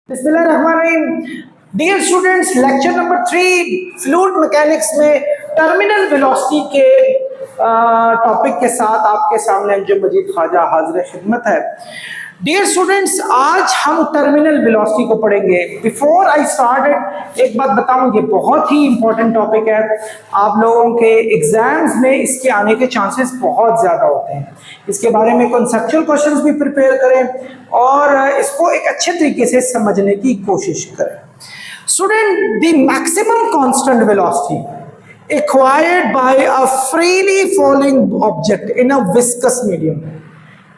बिस्मिल्लाहिर्रहमानिर्रहीम। Dear students, lecture number 3 fluid mechanics में terminal velocity के टॉपिक के साथ आपके सामने अंजुम मजीद ख्वाजा हाजिर खिदमत है। डियर स्टूडेंट्स, आज हम टर्मिनल वेलोसिटी को पढ़ेंगे। बिफोर आई स्टार्ट एक बात बताऊं, ये बहुत ही इंपॉर्टेंट टॉपिक है। आप लोगों के एग्जाम्स में इसके आने के चांसेस बहुत ज़्यादा होते हैं। इसके बारे में कॉन्सेप्चुअल क्वेश्चंस भी प्रिपेयर करें और इसको एक अच्छे तरीके से समझने की कोशिश करें। Student, the maximum constant velocity acquired by a freely falling object in a viscous medium.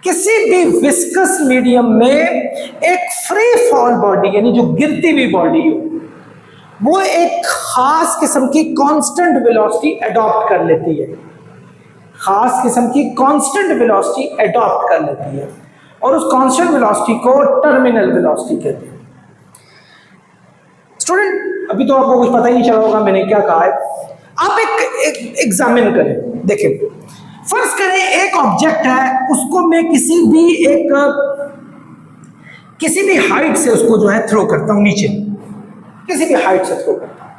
किसी भी विस्कस मीडियम में एक फ्री फॉल बॉडी यानी जो गिरती हुई बॉडी हो, वो एक खास किस्म की कांस्टेंट वेलोसिटी अडॉप्ट कर लेती है। खास किस्म की कांस्टेंट वेलोसिटी अडॉप्ट कर लेती है और उस कांस्टेंट वेलोसिटी को टर्मिनल वेलोसिटी कहते हैं। स्टूडेंट, अभी तो आपको कुछ पता ही नहीं चला होगा मैंने क्या कहा है। आप एक एग्जामिन करें, देखें। फर्ज करें एक ऑब्जेक्ट है, उसको मैं किसी भी हाइट से उसको जो है थ्रो करता हूं नीचे, किसी भी हाइट से थ्रो करता हूं।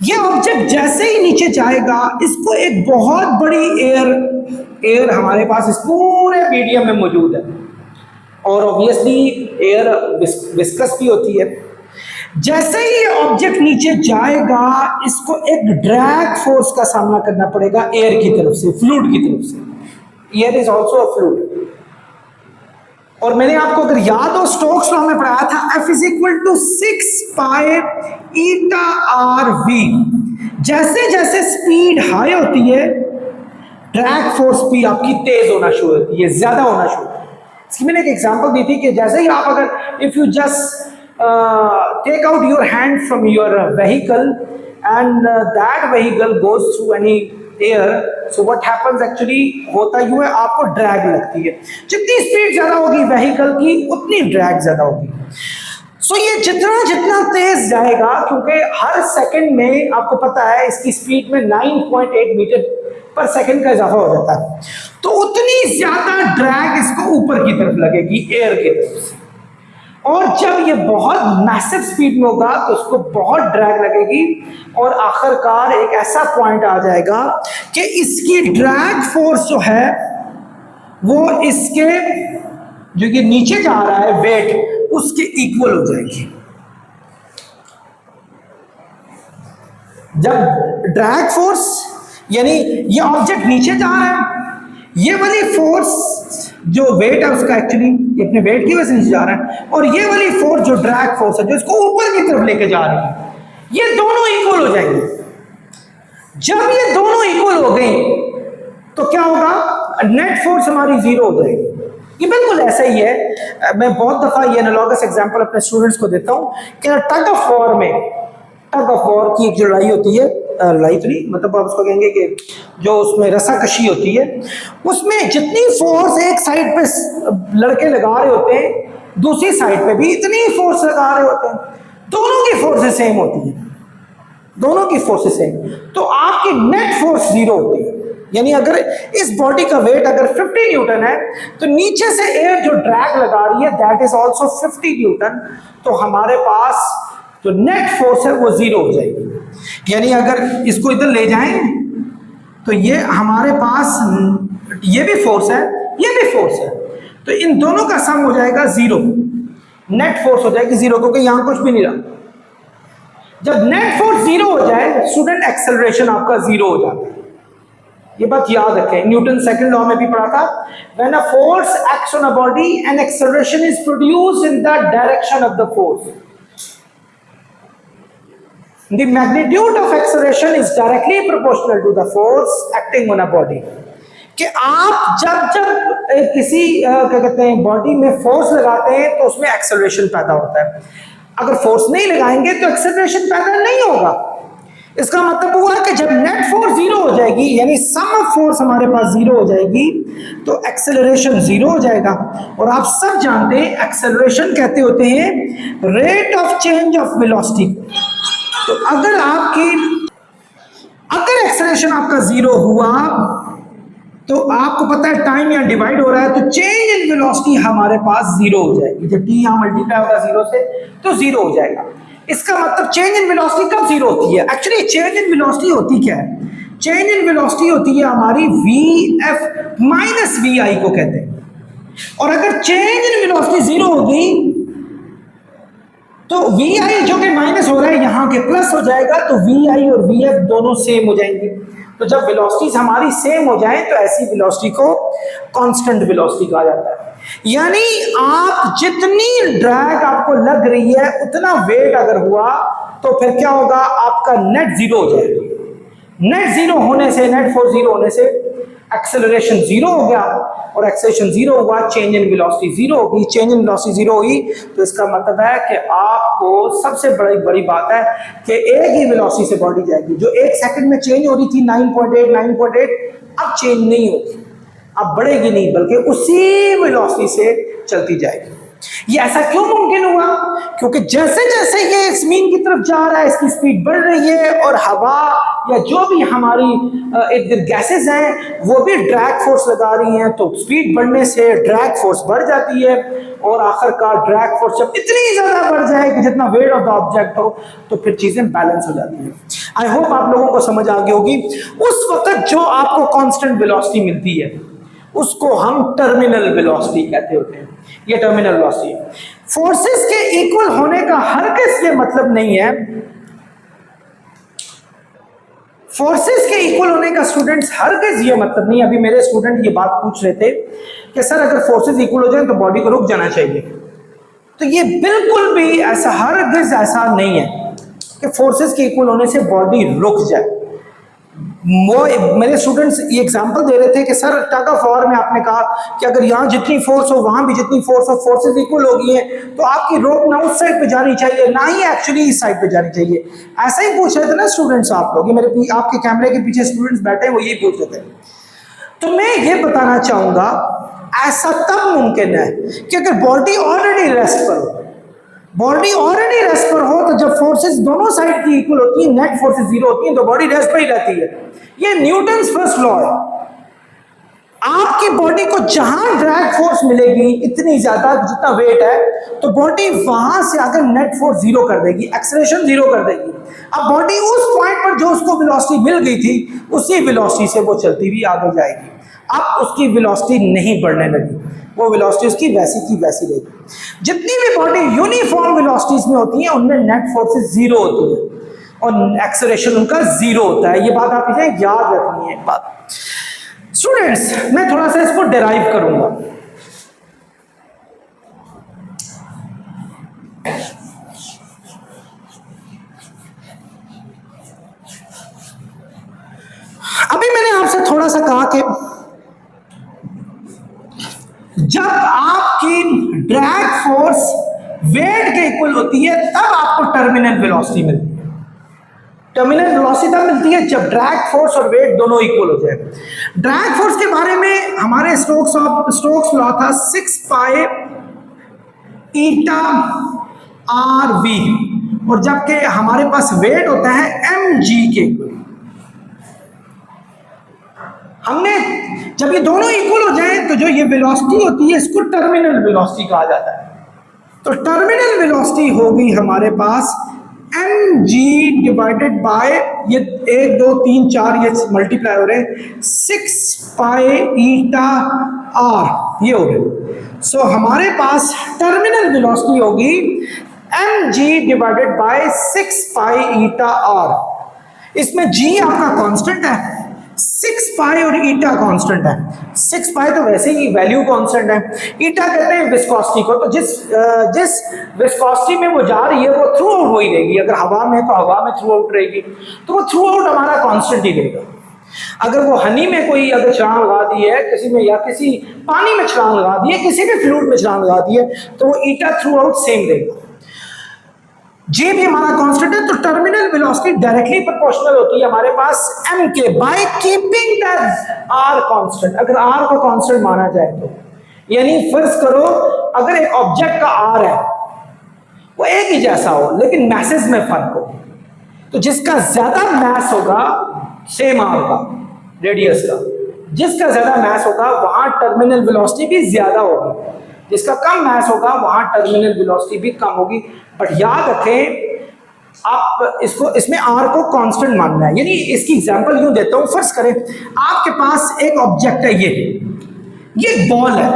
ये ऑब्जेक्ट जैसे ही नीचे जाएगा, इसको एक बहुत बड़ी एयर हमारे पास इस पूरे मीडियम में मौजूद है और ऑब्वियसली एयर विस्कस भी होती है। जैसे ही ये ऑब्जेक्ट नीचे जाएगा, इसको एक ड्रैग फोर्स का सामना करना पड़ेगा एयर की तरफ से, फ्लूइड की तरफ से। Air is also a fluid. और मैंने आपको अगर याद हो, स्टोक्स लॉ में पढ़ाया था, F is equal to 6 pi eta R V. जैसे जैसे स्पीड हाई होती है, ड्रैग फोर्स भी आपकी तेज होना शुरू होती है, ज्यादा होना शुरू होती है। इसकी मैंने एक एग्जांपल दी थी कि जैसे ही आप अगर if you just take out your hand from your vehicle and that vehicle goes through any air, so what happens actually होता यूं है, आपको ड्रैग लगती है। जितनी स्पीड ज्यादा होगी व्हीकल की, उतनी ड्रैग ज्यादा होगी। सो ये जितना तेज जाएगा, क्योंकि हर सेकंड में आपको पता है इसकी स्पीड में 9.8 मीटर पर सेकंड का इजाफा हो जाता है, तो उतनी ज्यादा ड्रैग इसको ऊपर की तरफ लगेगी एयर की तरफ से। और जब ये बहुत मैसिव स्पीड में होगा तो उसको बहुत ड्रैग लगेगी और आखिरकार एक ऐसा पॉइंट आ जाएगा कि इसकी ड्रैग फोर्स जो है वो इसके जो ये नीचे जा रहा है वेट, उसके इक्वल हो जाएगी। जब ड्रैग फोर्स यानी ये ऑब्जेक्ट नीचे जा रहा है, ये वाली फोर्स जो वेट है उसका एक्चुअली अपने वेट की वजह से नीचे जा रहा है, और ये वाली फोर्स जो ड्रैग फोर्स है जो इसको ऊपर की तरफ लेके जा रही है, ये दोनों इक्वल हो जाएंगे। जब ये दोनों इक्वल हो गए तो क्या होगा, नेट फोर्स हमारी जीरो हो जाएगी। ये बिल्कुल ऐसा ही है। मैं बहुत दफा ये एनालॉगस एग्जांपल अपने स्टूडेंट्स को देता हूं कि टग ऑफ वॉर में, टग ऑफ वॉर की एक जो लड़ाई होती है, लड़ाई तो नहीं, मतलब आप उसको कहेंगे कि जो उसमें रस्साकशी होती है, उसमें जितनी फोर्स एक साइड पे लड़के लगा रहे होते हैं, दूसरी साइड पे भी इतनी फोर्स लगा रहे होते हैं। दोनों की फोर्सेस सेम होती है, दोनों की फोर्सेस सेम, तो आपकी नेट फोर्स जीरो होती है। यानी अगर इस बॉडी का वेट अगर 50 न्यूटन है, तो नीचे से एयर जो ड्रैग लगा रही है दैट इज ऑल्सो 50 न्यूटन, तो हमारे पास जो नेट फोर्स है वो जीरो हो जाएगी। यानी अगर इसको इधर ले जाएं तो ये हमारे पास ये भी फोर्स है, ये भी फोर्स है, तो इन दोनों का सम हो जाएगा जीरो, नेट फोर्स हो जाएगी जीरो, क्योंकि यहां कुछ भी नहीं रहा। जब नेट फोर्स जीरो हो जाए, स्टूडेंट एक्सेलरेशन आपका जीरो हो जाता है। ये बात याद रखें, न्यूटन सेकंड लॉ में भी पढ़ा था, when a force acts on a body an acceleration is produced in the direction of the force, the magnitude of acceleration is directly proportional to the force acting on a body। कि आप जब किसी क्या कहते हैं body में force लगाते हैं तो उसमें एक्सेलरेशन पैदा होता है। अगर फोर्स नहीं लगाएंगे तो एक्सेलरेशन पैदा नहीं होगा। इसका मतलब हुआ कि जब नेट फोर्स जीरो हो जाएगी, यानी सम ऑफ फोर्स हमारे पास जीरो हो जाएगी, तो एक्सेलरेशन जीरो हो जाएगा। और आप सब जानते हैं एक्सेलरेशन कहते होते हैं rate of change of velocity. तो अगर एक्सेलरेशन आपका जीरो हुआ तो आपको पता है टाइम यहाँ डिवाइड हो रहा है, तो चेंज इन वेलोसिटी हमारे पास जीरो हो जाएगी। जब टी यहाँ मल्टीप्लाई होगा जीरो से तो जीरो हो जाएगा। इसका मतलब चेंज इन वेलोसिटी कब जीरो होती है? एक्चुअली चेंज इन वेलोसिटी होती क्या है? चेंज इन वेलोसिटी होती है हमारी वी एफ माइनस वी आई को कहते हैं। और अगर चेंज इन वेलोसिटी जीरो होगी तो वी आई जो कि माइनस हो रहा है यहाँ के प्लस हो जाएगा, तो वी आई और वी एफ दोनों सेम हो जाएंगे। तो जब वेलोसिटीज हमारी सेम हो जाए तो ऐसी वेलोसिटी को कांस्टेंट वेलोसिटी कहा जाता है। यानी आप जितनी ड्रैग आपको लग रही है उतना वेट अगर हुआ तो फिर क्या होगा, आपका नेट जीरो हो जाएगा। नेट जीरो होने से, नेट फोर्स जीरो होने से एक्सेलरेशन जीरो हो गया, और एक्सेलरेशन जीरो हुआ, चेंज इन वेलोसिटी जीरो होगी। चेंज इन वेलोसिटी जीरो हुई तो इसका मतलब है कि आपको सबसे बड़ी बात है कि एक ही वेलोसिटी से बॉडी जाएगी। जो एक सेकंड में चेंज हो रही थी 9.8 अब चेंज नहीं होगी, अब बढ़ेगी नहीं, बल्कि उसी वेलोसिटी से चलती जाएगी। ये ऐसा क्यों मुमकिन हुआ? क्योंकि जैसे जैसे ये जमीन की तरफ जा रहा है इसकी स्पीड बढ़ रही है, और हवा या जो भी हमारी इर्द गिर्द गैसेज हैं वो भी ड्रैग फोर्स लगा रही हैं, तो स्पीड बढ़ने से ड्रैग फोर्स बढ़ जाती है, और आखिरकार ड्रैग फोर्स जब इतनी ज्यादा बढ़ जाए कि जितना वेट ऑफ द ऑब्जेक्ट हो तो फिर चीजें बैलेंस हो जाती हैं। आई होप आप लोगों को समझ आ गई होगी। उस वक्त जो आपको कांस्टेंट वेलोसिटी मिलती है उसको हम टर्मिनल वेलोसिटी कहते होते हैं। ये टर्मिनल वेलोसिटी है। फोर्सेस के इक्वल होने का हरगिज़ ये मतलब नहीं है, फोर्सेस के इक्वल होने का स्टूडेंट्स हरगिज़ ये मतलब नहीं। अभी मेरे स्टूडेंट ये बात पूछ रहे थे कि सर अगर फोर्सेस इक्वल हो जाए तो बॉडी को रुक जाना चाहिए। तो ये बिल्कुल भी ऐसा, हरगिज़ ऐसा नहीं है कि फोर्सेस के इक्वल होने से बॉडी रुक जाए। वो मेरे स्टूडेंट्स ये एग्जांपल दे रहे थे कि सर टग ऑफ वॉर में आपने कहा कि अगर यहाँ जितनी फोर्स हो वहां भी जितनी फोर्स हो, फोर्सेस इक्वल हो गई हैं, तो आपकी रोप ना उस साइड पे जानी चाहिए ना ही एक्चुअली इस साइड पे जानी चाहिए। ऐसा ही पूछ रहे थे ना स्टूडेंट्स आप लोग, मेरे आपके कैमरे के पीछे स्टूडेंट्स बैठे हैं वो यही पूछ रहे थे। तो मैं ये बताना चाहूंगा ऐसा तब मुमकिन है कि अगर बॉडी ऑलरेडी रेस्ट पर हो, बॉडी ऑलरेडी रेस्ट पर हो, तो जब फोर्सेस दोनों साइड की इक्वल होती है, नेट फोर्सेस जीरो होती हैं, तो बॉडी रेस्ट पर ही रहती है। ये न्यूटन्स फर्स्ट लॉ है। आपकी बॉडी को जहां ड्रैग फोर्स मिलेगी इतनी ज्यादा जितना वेट है, तो बॉडी वहां से आकर नेट फोर्स जीरो कर देगी, एक्सेलरेशन जीरो कर देगी। अब बॉडी उस पॉइंट पर जो उसको वेलोसिटी मिल गई थी उसी वेलोसिटी से वो चलती हुई आगे जाएगी। अब उसकी वेलोसिटी नहीं बढ़ने लगी, वो वेलोसिटी उसकी वैसी की वैसी रहेगी। जितनी भी बॉडी यूनिफॉर्म वेलोसिटीज में होती हैं उनमें नेट फोर्सेस जीरो होती है और एक्सेलरेशन उनका जीरो होता है। ये बात आप इसे याद रखनी है। एक बात स्टूडेंट्स, मैं थोड़ा सा इसको डिराइव करूंगा। अभी मैंने आपसे थोड़ा सा कहा कि जब आपकी ड्रैग फोर्स वेट के इक्वल होती है तब आपको टर्मिनल वेलोसिटी मिलती है। टर्मिनल वेलोसिटी तब मिलती है जब ड्रैग फोर्स और वेट दोनों इक्वल हो जाए। ड्रैग फोर्स के बारे में हमारे स्टोक्स लॉ था 6 पाई ईटा आर वी, और जबकि हमारे पास वेट होता है एम जी के इक्वल। हमने जब ये दोनों इक्वल हो जाए तो जो ये वेलोसिटी होती है इसको टर्मिनल वेलोसिटी कहा जाता है। तो टर्मिनल वेलोसिटी होगी हमारे पास एम जी डिवाइडेड बाय ये 1 2 3 4 ये मल्टीप्लाई हो रहे हैं 6 पाई ईटा आर, ये हो गए। सो हमारे पास टर्मिनल वेलोसिटी होगी M G divided by 6 pi eta R. इसमें जी आपका कांस्टेंट है, 6 पाई और ईटा कांस्टेंट है। 6 पाई तो वैसे ही वैल्यू कांस्टेंट है, ईटा कहते हैं विस्कोसिटी को। तो जिस विस्कोसिटी में वो जा रही है वो थ्रू आउट वही रहेगी। अगर हवा में तो हवा में थ्रू आउट रहेगी, तो वो थ्रू आउट हमारा कांस्टेंट ही रहेगा। अगर वो हनी में कोई अगर छलांग लगा दी है किसी में, या किसी पानी में छलांग लगा दी है, किसी भी फ्लूइड में छलांग लगा दी है, तो वो ईटा थ्रू आउट सेम रहेगा। जी भी हमारा कांस्टेंट है, तो टर्मिनल वेलोसिटी डायरेक्टली प्रोपोर्शनल होती है हमारे पास m के, by keeping that r constant. अगर r को कांस्टेंट माना जाए तो, यानी फर्ज करो अगर एक ऑब्जेक्ट का r है वो एक ही जैसा हो लेकिन मैसेज में फर्क हो, तो जिसका ज्यादा मैस होगा सेम r का रेडियस का, जिसका ज्यादा मास होगा वहां टर्मिनल वेलोसिटी भी ज्यादा होगी, जिसका कम मास होगा वहां टर्मिनल वेलोसिटी भी कम होगी। बट याद रखें आप इसको, इसमें आर को कांस्टेंट मानना है। यानी इसकी एग्जांपल यूं देता हूं, फर्ज करें आपके पास एक ऑब्जेक्ट है, ये बॉल है,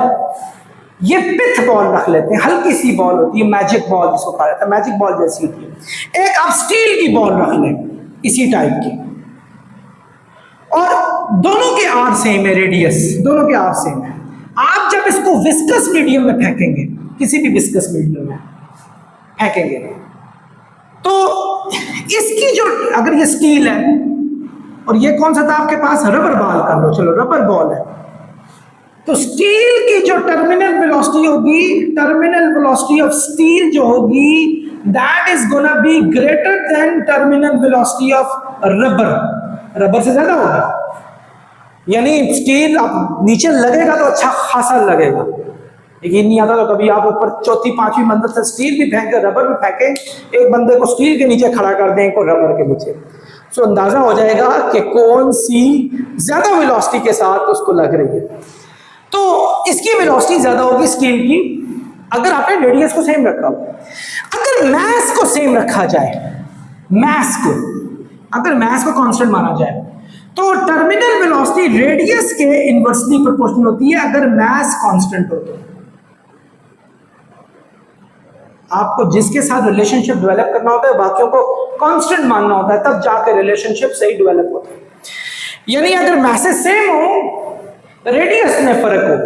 ये पिथ बॉल रख लेते हैं, हल्की सी बॉल होती है, मैजिक बॉल जिसको कहा जाता है, मैजिक बॉल जैसी होती है। एक आप स्टील की बॉल रख लें इसी टाइप की, और दोनों के आर सेम है, रेडियस दोनों के आर सेम है। आप जब इसको विस्कस मीडियम में फेंकेंगे, किसी भी विस्कस मीडियम में फेंकेंगे, तो इसकी जो, अगर ये स्टील है और ये कौन सा था आपके पास, रबर बॉल कर लो, चलो रबर बॉल है, तो स्टील की जो टर्मिनल वेलोसिटी होगी, टर्मिनल वेलोसिटी ऑफ स्टील जो होगी, that is gonna be greater than terminal velocity of rubber. Rubber से ज्यादा होगा। यानी स्टील आप नीचे लगेगा तो अच्छा खासा लगेगा, लेकिन नहीं आता तो कभी आप ऊपर चौथी पांचवी मंजिल से स्टील भी फेंके, रबर भी फेंके, एक बंदे को स्टील के नीचे खड़ा कर दें, को रबर के नीचे, तो अंदाजा हो जाएगा कि कौन सी ज्यादा वेलोसिटी के साथ उसको लग रही है। तो इसकी वेलोसिटी ज्यादा होगी स्टील की, अगर आपने रेडियस को सेम रखा हो। अगर मास को सेम रखा जाए, मास को, अगर मास को कांस्टेंट माना जाए, तो टर्मिनल वेलोसिटी रेडियस के इनवर्सली प्रोपोर्शनल होती है अगर मास कांस्टेंट हो तो। आपको जिसके साथ रिलेशनशिप डेवलप करना होता है, बाकियों को कांस्टेंट मानना होता है, तब जाकर रिलेशनशिप सही डेवलप होता है। यानी अगर मैसेज सेम हो, रेडियस में फर्क हो,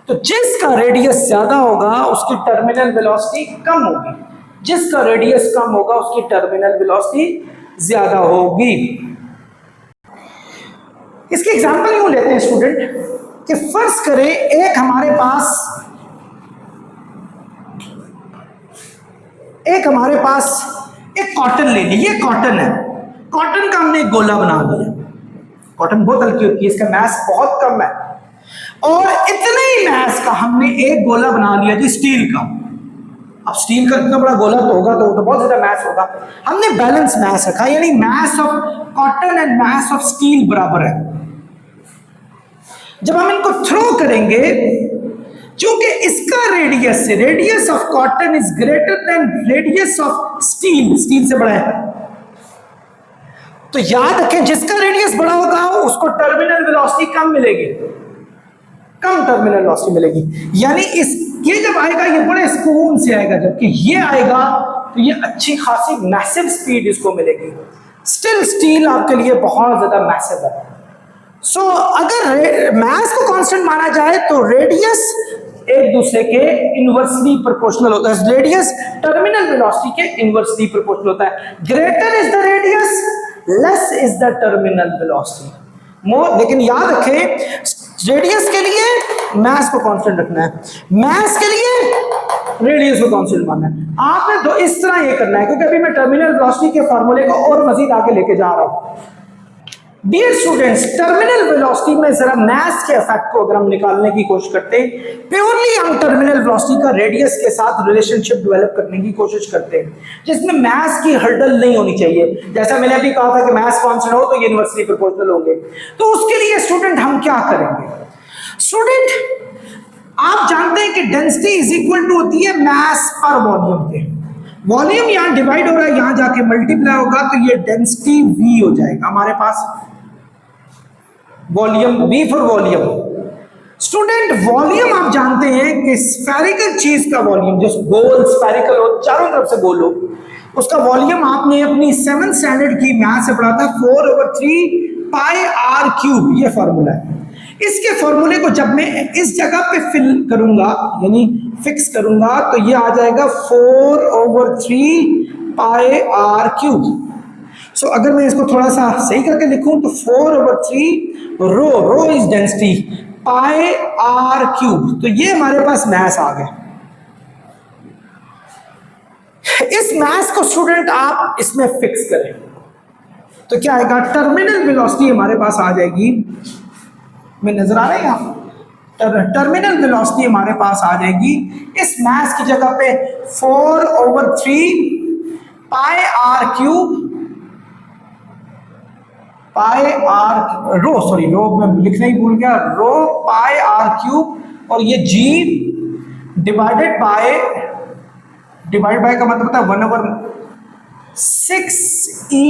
तो जिसका रेडियस ज्यादा होगा उसकी टर्मिनल वेलोसिटी कम होगी, जिसका रेडियस कम होगा उसकी टर्मिनल वेलोसिटी ज्यादा होगी। इसकी एग्जांपल यूं लेते हैं स्टूडेंट कि फर्ज करें एक हमारे पास एक कॉटन ले ली, ये कॉटन है, कॉटन का हमने एक गोला बना लिया। कॉटन बहुत हल्की होती है, इसका मास बहुत कम है, और इतने ही मास का हमने एक गोला बना लिया जी स्टील का। अब स्टील का इतना बड़ा गोला तो होगा, तो बहुत ज्यादा मास होगा। हमने बैलेंस मास रखा, यानी mass of cotton and mass of steel बराबर है। जब हम इनको थ्रो करेंगे, क्योंकि इसका radius of cotton is greater than radius of steel, steel से बड़ा है, तो याद रखें जिसका रेडियस बड़ा होगा उसको टर्मिनल वेलोसिटी कम मिलेगी, कम टर्मिनल वेलोसिटी मिलेगी। यानी ये जब आएगा ये बड़े सुकून से आएगा, जबकि ये आएगा तो ये अच्छी खासी मैसिव स्पीड इसको मिलेगी। स्टिल स्टील आपके लिए बहुत ज्यादा मैसिव है। सो अगर मास को कांस्टेंट माना जाए तो रेडियस एक दूसरे के इनवर्सली प्रोपोर्शनल होता है, रेडियस टर्मिनल वेलोसिटी के इनवर्सली प्रोपोर्शनल होता है। Greater is the radius, less is the terminal velocity more. लेकिन याद रखें रेडियस के लिए मास को कांस्टेंट रखना है, मास के लिए रेडियस को कांस्टेंट मानना है। आपने तो इस तरह ये करना है, क्योंकि अभी मैं टर्मिनल वेलोसिटी के फार्मूले को और मजीद आगे लेके जा रहा हूं। डियर स्टूडेंट्स, टर्मिनल वेलोसिटी में जरा मास के इफेक्ट को अगर हम निकालने की कोशिश करते हैं, प्योरली हम टर्मिनल वेलोसिटी का रेडियस के साथ रिलेशनशिप डेवलप करने की कोशिश करते हैं, जिसमें मास की हर्डल नहीं होनी चाहिए। जैसा मैंने अभी कहा था कि मास कांस्टेंट हो तो ये इनवर्सली प्रोपोर्शनल होंगे। तो उसके लिए स्टूडेंट हम क्या करेंगे? स्टूडेंट आप जानते हैं कि डेंसिटी इज इक्वल टू होती है मास पर वॉल्यूम के। वॉल्यूम यहां डिवाइड हो रहा है, यहां जाके मल्टीप्लाई होगा, तो ये डेंसिटी V हो जाएगा हमारे पास। Volume, V for volume. Student volume आप जानते हैं कि स्फेरिकल चीज का वॉल्यूम, जो गोल स्फेरिकल हो, चारों तरफ से गोल हो, उसका वॉल्यूम आपने अपनी 7th स्टैंडर्ड की मैथ से पढ़ा था, 4/3 पाई r क्यूब, ये फॉर्मूला है। इसके फॉर्मूले को जब मैं इस जगह पे फिल करूंगा, यानी फिक्स करूंगा, तो ये आ जाएगा 4/3 पाई r क्यूब। सो अगर मैं इसको थोड़ा सा सही करके लिखूं तो 4/3 rho is density, pi r cube, तो ये हमारे पास मास आ गया। इस मास को स्टूडेंट आप इसमें फिक्स करें तो क्या आएगा? टर्मिनल वेलोसिटी हमारे पास आ जाएगी, में नजर आ रहा है यहाँ, टर्मिनल वेलोसिटी हमारे पास आ जाएगी इस मास की जगह पे 4/3 pi r cube pi r rho, sorry rho मैं लिखना ही भूल गया, रो पाई आर क्यूब और ये जी डिवाइडेड बाय का मतलब होता है 1/6 ई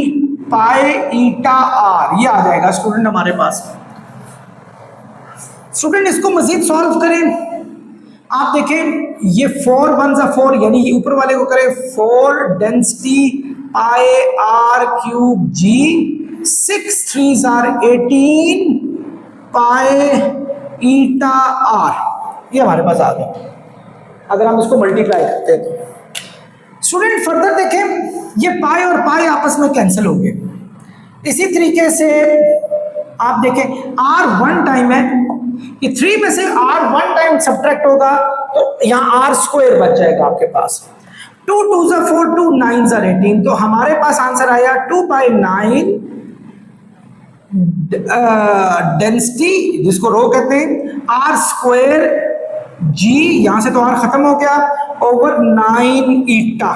पाई ईटा आर, ये आ जाएगा स्टूडेंट हमारे पास। स्टूडेंट इसको मजीद सॉल्व करें, आप देखें ये 4 1 जा 4 यानी ऊपर वाले को करें 4 density pi R cube G, 6 3 R 18 pi eta R, ये हमारे पास आ गया अगर हम इसको मल्टीप्लाई करते हैं तो। स्टूडेंट फर्दर देखें ये पाई और पाई आपस में कैंसिल हो गए, इसी तरीके से आप देखें आर 1 टाइम है, ये 3 में से आर 1 टाइम सब्ट्रैक्ट होगा तो यहाँ आर स्क्वायर बच जाएगा आपके पास। 2 2 जा 4 2 9 जा 18, तो हमारे पास आंसर आया 2/9 डेंसिटी जिसको रो कहते हैं आर स्क्वायर जी, यहां से तो आर खत्म हो गया, ओवर 9 ईटा।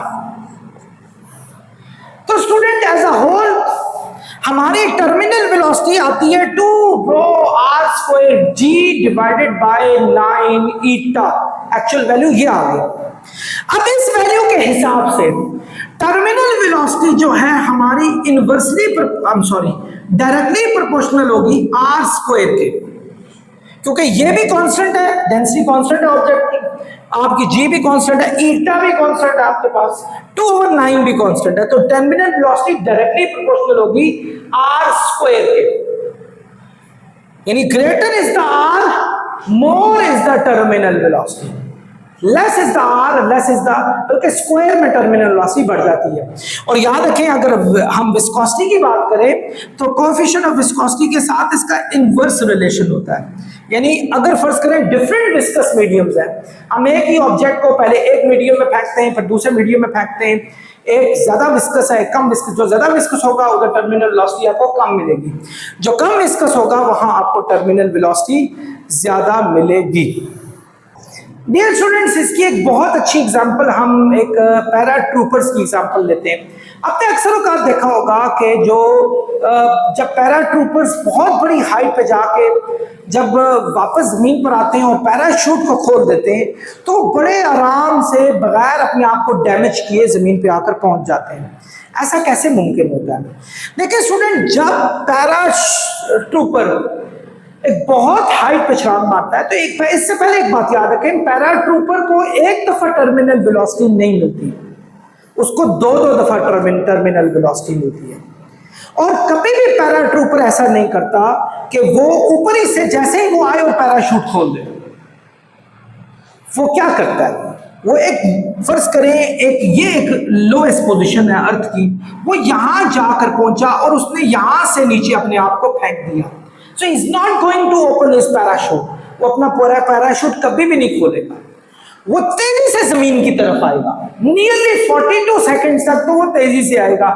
तो स्टूडेंट एज अ होल हमारी टर्मिनल वेलोसिटी आती है 2 rho r square g divided by 9 eta, actual value ये आ गई। अब इस वैल्यू के हिसाब से टर्मिनल वेलोसिटी जो है हमारी इनवर्सली डायरेक्टली प्रोपोर्शनल होगी आर स्क्वायर के, क्योंकि ये भी कांस्टेंट है, डेंसिटी कांस्टेंट है ऑब्जेक्ट की, आपकी जी भी कांस्टेंट है, ईटा भी कांस्टेंट है आपके पास, 2/9 भी कांस्टेंट है, तो टर्मिनल वेलोसिटी डायरेक्टली प्रोपोर्शनल होगी आर स्क्वायर के, यानी greater is the R more is the terminal velocity, less is the R less is the, बल्कि स्क्वायर में टर्मिनल वेलोसिटी बढ़ जाती है। और याद रखें अगर हम विस्कोसिटी की बात करें तो कोएफिशिएंट ऑफ विस्कोसिटी के साथ इसका इनवर्स रिलेशन होता है, यानी अगर फर्ज करें डिफरेंट विस्कस मीडियम्स हैं, हम एक ही ऑब्जेक्ट को पहले एक मीडियम में फेंकते हैं फिर दूसरे मीडियम में फेंकते हैं, एक ज्यादा विस्कस है कम विस्कस, जो ज्यादा विस्कस होगा उधर टर्मिनल वेलोसिटी आपको कम मिलेगी, जो कम विस्कस होगा वहां आपको टर्मिनल वेलोसिटी ज्यादा मिलेगी। डियर स्टूडेंट्स इसकी एक बहुत अच्छी एग्जांपल हम एक पैराट्रूपर्स की एग्जांपल लेते हैं। आपने अक्सर औकात देखा होगा कि जो जब पैराट्रूपर्स बहुत बड़ी हाइट पे जाके जब वापस जमीन पर आते हैं और पैराशूट को खोल देते हैं तो बड़े आराम से बगैर अपने आप को डैमेज किए जमीन पे आकर पहुंच जाते हैं। ऐसा कैसे मुमकिन होता है? देखिए स्टूडेंट, जब पैराट्रूपर एक बहुत हाइट पे छलांग मारता है तो एक इससे पहले एक बात याद रखें, पैराट्रूपर को एक दफा टर्मिनल वेलोसिटी नहीं मिलती, उसको दो दफा टर्मिनल वेलोसिटी मिलती है। और कभी भी पैराट्रूपर ऐसा नहीं करता कि वो ऊपर ही से जैसे ही वो आए और पैराशूट खोल दे। वो क्या करता है, वो एक फर्ज करें एक लोएस्ट पोजीशन है अर्थ की, वो यहां जाकर पहुंचा और उसने यहां से नीचे अपने आप को फेंक दिया। So he's not going to open his parachute. वो अपना पूरा पैराशूट कभी भी नहीं खोलेगा, वो तेजी से जमीन की तरफ आएगा, नियरली 42 सेकंड्स तक तो वो तेजी से आएगा,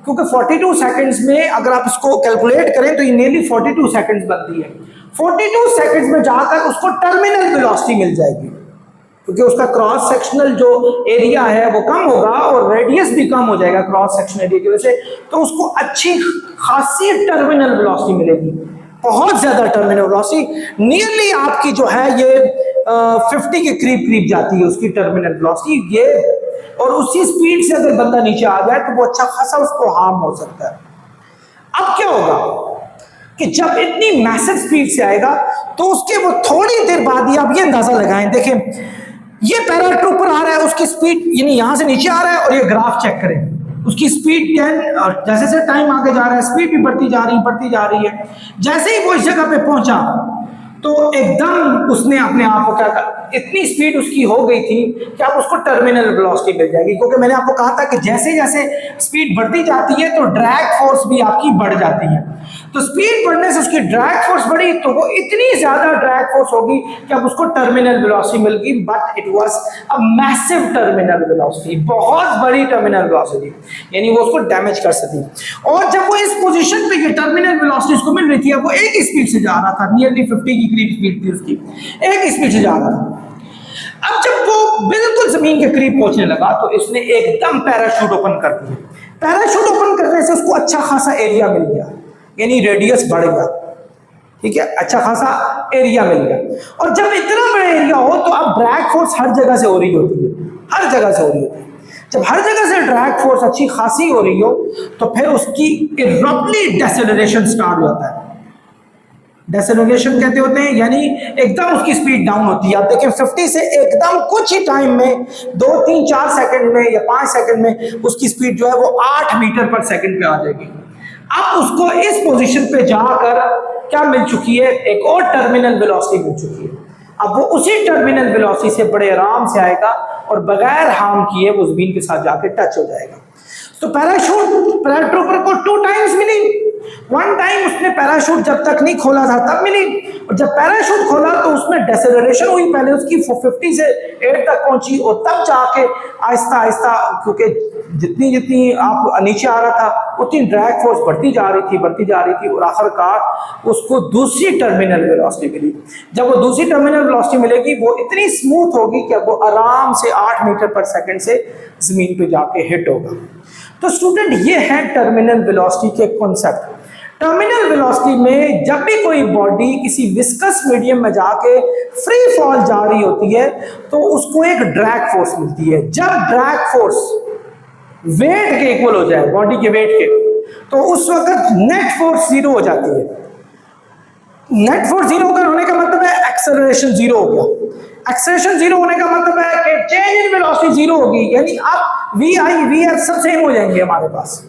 क्योंकि 42 सेकंड्स में अगर आप इसको कैलकुलेट करें तो ये नियरली 42 सेकंड्स बनती है। 42 सेकंड्स में जाकर उसको टर्मिनल वेलोसिटी मिल जाएगी, क्योंकि उसका क्रॉस सेक्शनल जो एरिया है वो कम होगा और रेडियस भी कम हो जाएगा क्रॉस सेक्शनल एरिया की वजह से, तो उसको अच्छी खासी टर्मिनल वेलोसिटी मिलेगी, बहुत ज्यादा टर्मिनल वेलोसिटी, नियरली आपकी जो है ये 50 के करीब जाती है उसकी टर्मिनल वेलोसिटी ये। और उसी स्पीड से अगर बंदा नीचे आ जाए तो वो अच्छा खासा उसको हार्म हो सकता है। अब क्या होगा कि जब इतनी मैसिव स्पीड से आएगा तो उसके वो थोड़ी देर बाद ही आप ये अंदाजा लगाएं, देखें ये पैराट्रूपर आ रहा है, उसकी स्पीड यानी यहां से नीचे आ रहा है और ये ग्राफ चेक करें, उसकी स्पीड 10 और जैसे जैसे टाइम आगे जा रहा है स्पीड भी बढ़ती जा रही है। जैसे ही वो इस जगह पे पहुंचा तो एकदम उसने अपने आप को क्या कहा, इतनी स्पीड उसकी हो गई थी कि आप उसको टर्मिनल वेलोसिटी मिल जाएगी, क्योंकि मैंने आपको कहा था कि जैसे जैसे स्पीड बढ़ती जाती है तो ड्रैग फोर्स भी आपकी बढ़ जाती है। तो स्पीड बढ़ने से उसकी ड्रैग फोर्स बढ़ी तो वो इतनी ज्यादा ड्रैग फोर्स होगी कि अब उसको टर्मिनल वेलोसिटी मिल गई, but it was a massive terminal velocity, बहुत बड़ी टर्मिनल वेलोसिटी, यानी वो उसको डैमेज कर सकती। और जब वो इस पोजीशन पे ये टर्मिनल वेलोसिटी उसको मिल रही थी, अब वो एक स्पीड से जा रहा था, नियरली 50 की करीब स्पीड थी उसकी, एक स्पीड से जा रहा था। अब जब वो बिल्कुल जमीन के करीब पहुंचने लगा तो इसने एकदम पैराशूट ओपन कर दिया। पैराशूट ओपन करने से उसको अच्छा खासा एरिया मिल गया, यानी रेडियस बढ़ गया, ठीक है, अच्छा खासा एरिया मिल गया। और जब इतना बड़ा एरिया हो तो अब ड्रैग फोर्स हर जगह से हो रही होती है, हर जगह से हो रही होती है। जब हर जगह से ड्रैग फोर्स अच्छी खासी हो रही हो तो फिर उसकी इरप्टली डेसेलरेशन स्टार्ट हो जाता है। डेसेलरेशन कहते होते हैं यानी एकदम उसकी स्पीड डाउन होती है। आप देखें 50 से एकदम कुछ ही टाइम में 2, 3, 4 सेकंड में या 5 सेकंड में उसकी स्पीड जो है वो 8 मीटर पर सेकंड पे आ जाएगी। अब उसको इस पोजीशन पे जाकर क्या मिल चुकी है, एक और टर्मिनल वेलोसिटी मिल चुकी है। अब वो उसी टर्मिनल वेलोसिटी से बड़े आराम से आएगा और बगैर हार्म किए वो जमीन के साथ जाके टच हो जाएगा। तो पैराट्रूपर को 2 टाइम्स मिली। 1 टाइम उसने पैराशूट जब तक नहीं खोला था तब मिली, और जब पैराशूट खोला तो उसमें डेसेलरेशन हुई, पहले उसकी 50 से 8 तक पहुंची और तब जाके आहिस्ता आहिस्ता, क्योंकि जितनी जितनी आप नीचे आ रहा था उतनी ड्रैग फोर्स बढ़ती जा रही थी और आखिरकार उसको दूसरी टर्मिनल वेलोसिटी मिली। जब वो दूसरी टर्मिनल वेलोसिटी मिलेगी वो इतनी स्मूथ होगी कि वो आराम से 8 मीटर पर सेकंड से जमीन पे जाके हिट होगा। तो स्टूडेंट ये है टर्मिनल वेलोसिटी के कॉन्सेप्ट। टर्मिनल वेलोसिटी में जब भी कोई बॉडी किसी विस्कस मीडियम में जाके फ्री फॉल जा रही होती है तो उसको एक ड्रैग फोर्स मिलती है। जब ड्रैग फोर्स वेट के इक्वल हो जाए, बॉडी के वेट के, तो उस वक्त नेट फोर्स 0 हो जाती है। नेट फोर्स 0 होने का मतलब है एक्सेलरेशन 0 हो गया। एक्सेलरेशन 0 होने का मतलब है कि चेंज इन वेलोसिटी 0 होगी, यानी अब वी आई वी एफ सब सेम हो जाएंगे हमारे पास।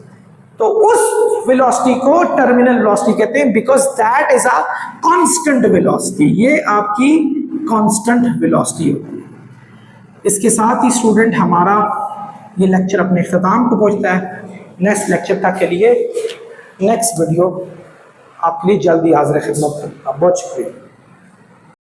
तो उस वेलोसिटी को टर्मिनल वेलोसिटी कहते हैं, because that is a constant velocity. ये आपकी कांस्टेंट वेलोसिटी होती है। इसके साथ ही स्टूडेंट हमारा ये लेक्चर अपने इख्तिताम को पहुंचता है। नेक्स्ट लेक्चर तक के लिए, नेक्स्ट वीडियो आपके लिए जल्दी हाजिर खिदमत। बहुत शुक्रिया।